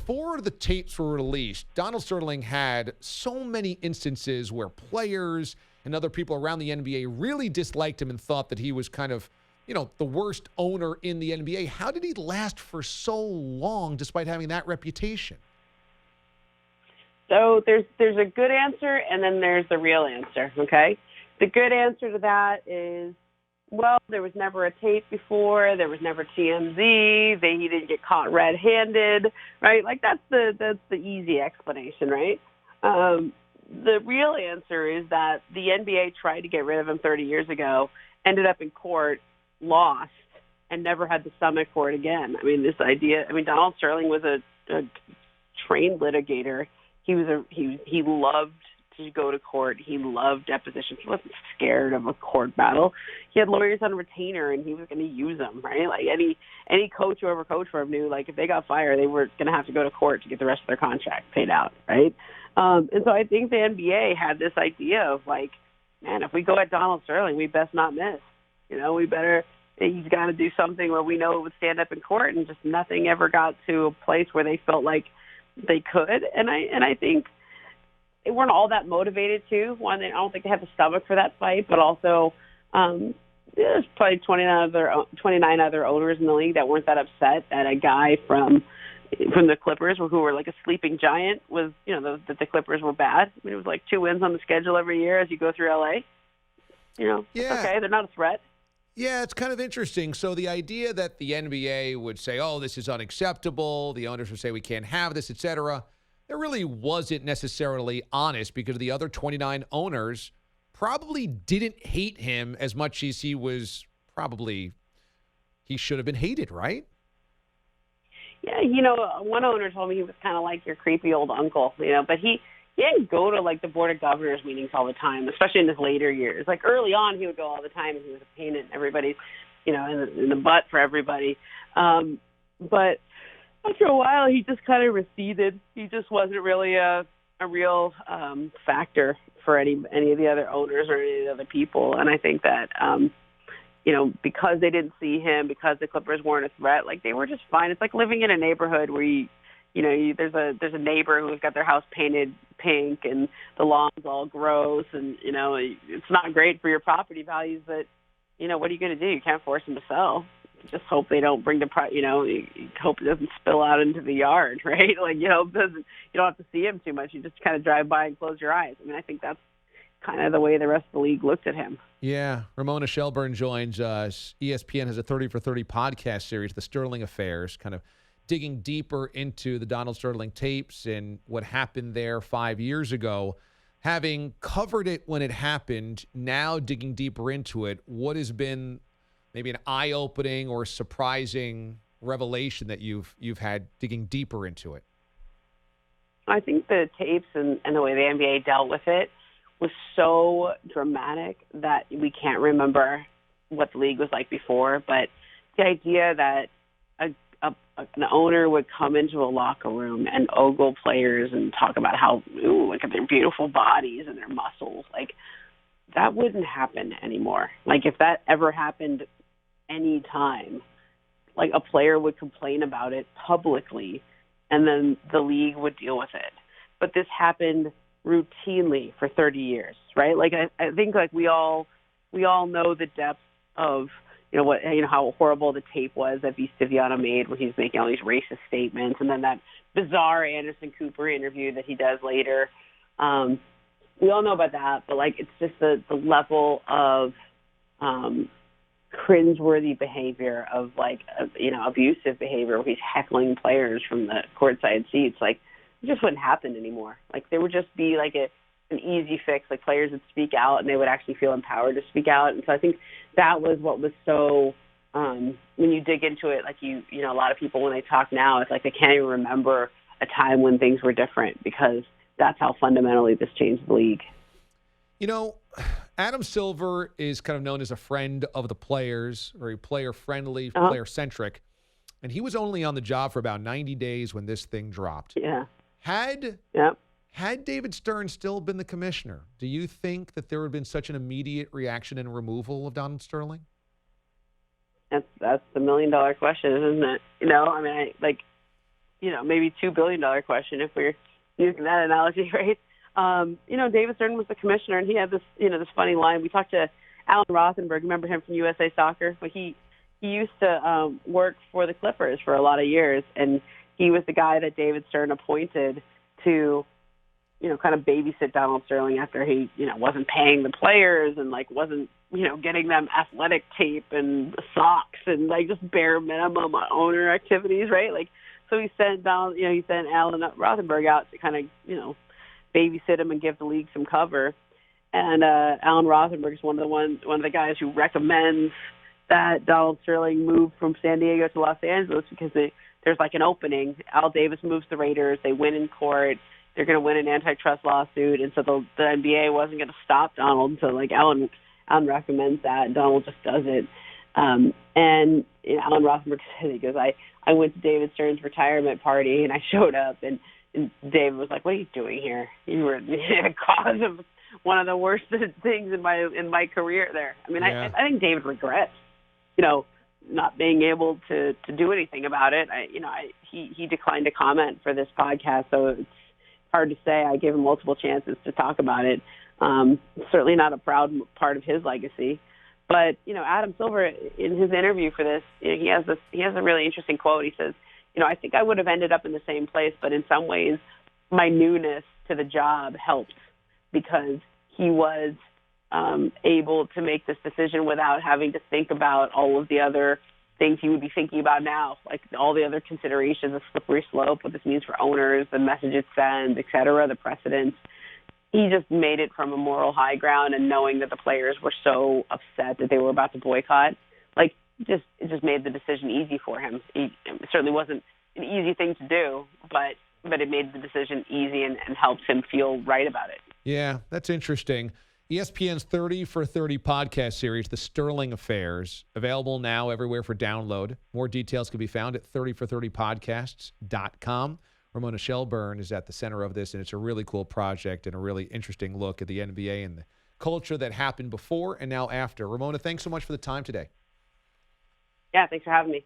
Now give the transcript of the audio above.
before the tapes were released, Donald Sterling had so many instances where players and other people around the NBA really disliked him and thought that he was kind of, the worst owner in the NBA. How did he last for so long despite having that reputation? So there's a good answer, and then there's the real answer, okay? The good answer to that is, well, there was never a tape before. There was never TMZ. He didn't get caught red-handed, right? Like, that's the easy explanation, right? The real answer is that the NBA tried to get rid of him 30 years ago, ended up in court, lost, and never had the stomach for it again. Donald Sterling was a trained litigator. He loved to go to court. He loved depositions. He wasn't scared of a court battle. He had lawyers on retainer, and he was going to use them, right? Like any coach who ever coached for him knew, like, if they got fired, they were going to have to go to court to get the rest of their contract paid out, right? And so I think the NBA had this idea of, like, man, if we go at Donald Sterling, we best not miss. He's got to do something where we know it would stand up in court, and just nothing ever got to a place where they felt like they could. And I think they weren't all that motivated to. One, I don't think they had the stomach for that fight, but also there's probably 29 other owners in the league that weren't that upset that a guy from the Clippers, who were like a sleeping giant, was, that the Clippers were bad. I mean, it was like 2 wins on the schedule every year as you go through LA. Yeah. It's okay. They're not a threat. Yeah, it's kind of interesting. So the idea that the NBA would say, oh, this is unacceptable, the owners would say we can't have this, et cetera, it really wasn't necessarily honest, because the other 29 owners probably didn't hate him as much as he should have been hated, right? Yeah, one owner told me he was kind of like your creepy old uncle, but he didn't go to, like, the Board of Governors meetings all the time, especially in his later years. Like, early on, he would go all the time, and he was a pain in everybody's, in the butt for everybody. But after a while, he just kind of receded. He just wasn't really a real factor for any of the other owners or any of the other people. And I think that, because they didn't see him, because the Clippers weren't a threat, like, they were just fine. It's like living in a neighborhood where there's a neighbor who's got their house painted pink and the lawn's all gross, and it's not great for your property values. But what are you going to do? You can't force them to sell. You just hope they don't bring you hope it doesn't spill out into the yard, right? Like, you don't have to see him too much. You just kind of drive by and close your eyes. I mean, I think that's kind of the way the rest of the league looked at him. Yeah. Ramona Shelburne joins us. ESPN has a 30 for 30 podcast series, The Sterling Affairs, kind of digging deeper into the Donald Sterling tapes and what happened there 5 years ago. Having covered it when it happened, now digging deeper into it, what has been maybe an eye-opening or surprising revelation that you've had digging deeper into it? I think the tapes and the way the NBA dealt with it was so dramatic that we can't remember what the league was like before. But the idea that an owner would come into a locker room and ogle players and talk about how, look at their beautiful bodies and their muscles, like, that wouldn't happen anymore. Like, if that ever happened any time, like, a player would complain about it publicly and then the league would deal with it. But this happened routinely for 30 years, right? Like, I think, like, we all know the depth of how horrible the tape was that Vistiviano made when he's making all these racist statements, and then that bizarre Anderson Cooper interview that he does later. We all know about that, but, like, it's just the level of cringeworthy behavior of, like, abusive behavior where he's heckling players from the courtside seats. Like, it just wouldn't happen anymore. Like, there would just be, like, an easy fix. Like, players would speak out and they would actually feel empowered to speak out. And so I think that was what was so, when you dig into it, like, a lot of people, when they talk now, it's like they can't even remember a time when things were different, because that's how fundamentally this changed the league. Adam Silver is kind of known as a friend of the players, very player-friendly, player-centric. And he was only on the job for about 90 days when this thing dropped. Yeah. Had David Stern still been the commissioner, do you think that there would have been such an immediate reaction and removal of Donald Sterling? That's the $1 million question, isn't it? maybe $2 billion question if we're using that analogy, right? David Stern was the commissioner, and he had this, this funny line. We talked to Alan Rothenberg. Remember him from USA Soccer? But he used to work for the Clippers for a lot of years, and he was the guy that David Stern appointed to, kind of babysit Donald Sterling after he, wasn't paying the players and wasn't, getting them athletic tape and socks and just bare minimum owner activities, right? So he sent he sent Alan Rothenberg out to kind of, babysit him and give the league some cover. And Alan Rothenberg is one of the guys who recommends that Donald Sterling move from San Diego to Los Angeles because there's an opening. Al Davis moves the Raiders. They win in court. They're going to win an antitrust lawsuit, and so the NBA wasn't going to stop Donald. So Alan recommends that, and Donald just does it. And Alan Rothenberg said, he goes, I went to David Stern's retirement party, and I showed up, and David was like, "What are you doing here? You were the cause of one of the worst things in my career there." I mean, yeah. I think David regrets, not being able to do anything about it. He declined to comment for this podcast, so it's hard to say. I gave him multiple chances to talk about it. Certainly not a proud part of his legacy. But, Adam Silver, in his interview for this, he has a really interesting quote. He says, I think I would have ended up in the same place, but in some ways my newness to the job helped because he was able to make this decision without having to think about all of the other things he would be thinking about now, like all the other considerations, the slippery slope, what this means for owners, the message it sends, et cetera, the precedents. He just made it from a moral high ground, and knowing that the players were so upset that they were about to boycott, it just made the decision easy for him. It certainly wasn't an easy thing to do, but it made the decision easy and helped him feel right about it. Yeah, that's interesting. ESPN's 30 for 30 podcast series, The Sterling Affairs, available now everywhere for download. More details can be found at 30for30podcasts.com. Ramona Shelburne is at the center of this, and it's a really cool project and a really interesting look at the NBA and the culture that happened before and now after. Ramona, thanks so much for the time today. Yeah, thanks for having me.